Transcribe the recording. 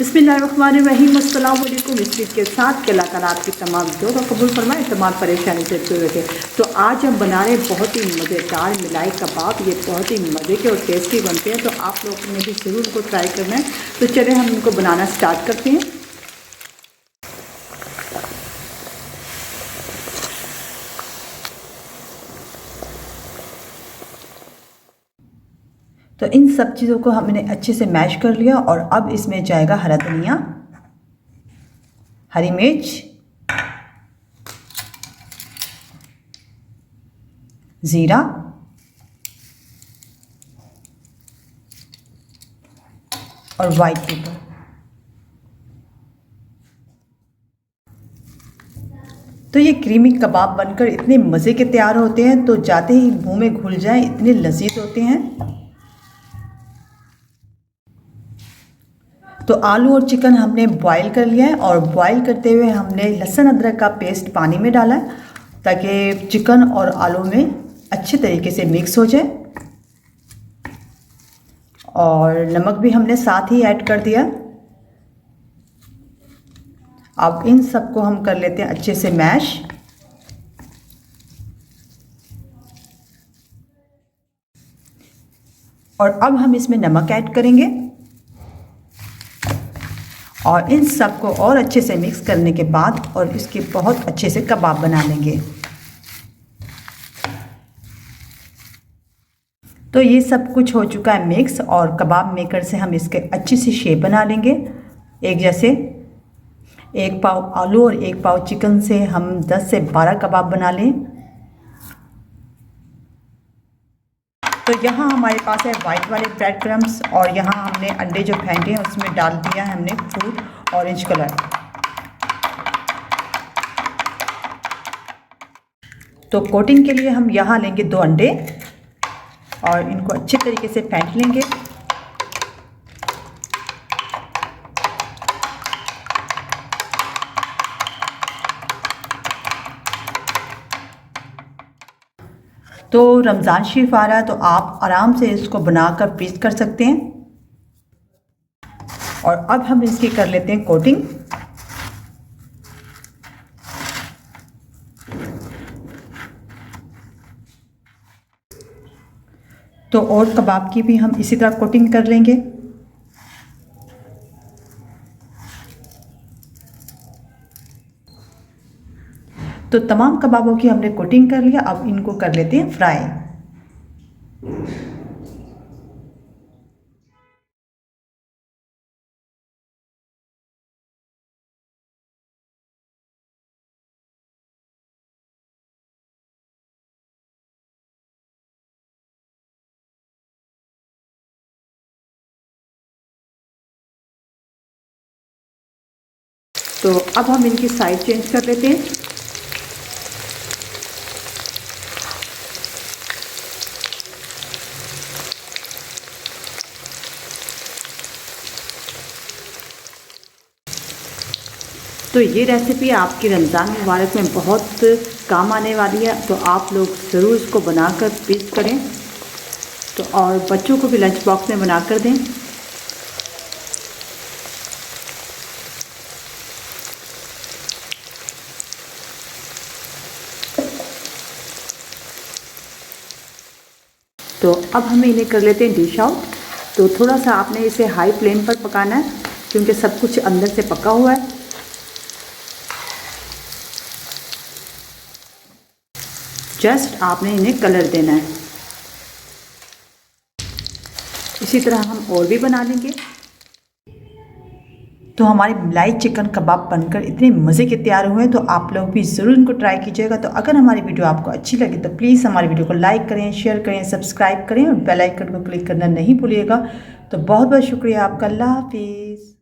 बिस्मिल्लाहिर्रहमानिर्रहीम, अस्सलाम वालेकुम। इस चीज़ के साथ कि अल्लाह ताला आपकी तमाम दुआ कबूल फरमाए, तमाम परेशानी से दूर रखे। तो आज हम बना रहे बहुत ही मज़ेदार मलाई कबाब। ये बहुत ही मज़े के और टेस्टी बनते हैं, तो आप लोगों ने भी ज़रूर इनको ट्राई करना है। तो चलिए हम इनको बनाना स्टार्ट करते हैं। तो इन सब चीज़ों को हमने अच्छे से मैश कर लिया और अब इसमें जाएगा हरा धनिया, हरी मिर्च, ज़ीरा और वाइट पेपर। तो ये क्रीमी कबाब बनकर इतने मज़े के तैयार होते हैं, तो जाते ही मुंह में घुल जाए, इतने लजीज होते हैं। तो आलू और चिकन हमने बॉईल कर लिया है और बॉईल करते हुए हमने लहसुन अदरक का पेस्ट पानी में डाला है ताकि चिकन और आलू में अच्छे तरीके से मिक्स हो जाए। और नमक भी हमने साथ ही ऐड कर दिया। अब इन सबको हम कर लेते हैं अच्छे से मैश। और अब हम इसमें नमक ऐड करेंगे और इन सबको और अच्छे से मिक्स करने के बाद और इसके बहुत अच्छे से कबाब बना लेंगे। तो ये सब कुछ हो चुका है मिक्स, और कबाब मेकर से हम इसके अच्छी सी शेप बना लेंगे। एक जैसे 1 पाव आलू और 1 पाव चिकन से हम 10 से 12 कबाब बना लें। तो यहाँ हमारे पास है वाइट वाले ब्रेड क्रम्स, और यहाँ हमने अंडे जो फेंटे हैं उसमें डाल दिया है हमने फूड ऑरेंज कलर। तो कोटिंग के लिए हम यहाँ लेंगे 2 अंडे और इनको अच्छे तरीके से फेंट लेंगे। तो रमज़ान शरीफ आ रहा है, तो आप आराम से इसको बनाकर फ्रीज कर सकते हैं। और अब हम इसकी कर लेते हैं कोटिंग। तो और कबाब की भी हम इसी तरह कोटिंग कर लेंगे। तो तमाम कबाबों की हमने कोटिंग कर लिया। अब इनको कर लेते हैं फ्राई। तो अब हम इनकी साइड चेंज कर लेते हैं। तो ये रेसिपी आपकी रमज़ान मुबारक में बहुत काम आने वाली है, तो आप लोग ज़रूर इसको बनाकर पीस करें। तो और बच्चों को भी लंच बॉक्स में बनाकर दें। तो अब हमें इन्हें कर लेते हैं डिश आउट। तो थोड़ा सा आपने इसे हाई फ्लेम पर पकाना है क्योंकि सब कुछ अंदर से पका हुआ है। जस्ट आपने इन्हें कलर देना है। इसी तरह हम और भी बना लेंगे। तो हमारे मलाई चिकन कबाब बनकर इतने मज़े के तैयार हुए हैं, तो आप लोग भी ज़रूर इनको ट्राई कीजिएगा। तो अगर हमारी वीडियो आपको अच्छी लगी तो प्लीज़ हमारी वीडियो को लाइक करें, शेयर करें, सब्सक्राइब करें और बेल आइकन को क्लिक करना नहीं भूलिएगा। तो बहुत बहुत शुक्रिया आपका। अल्लाह हाफिज़।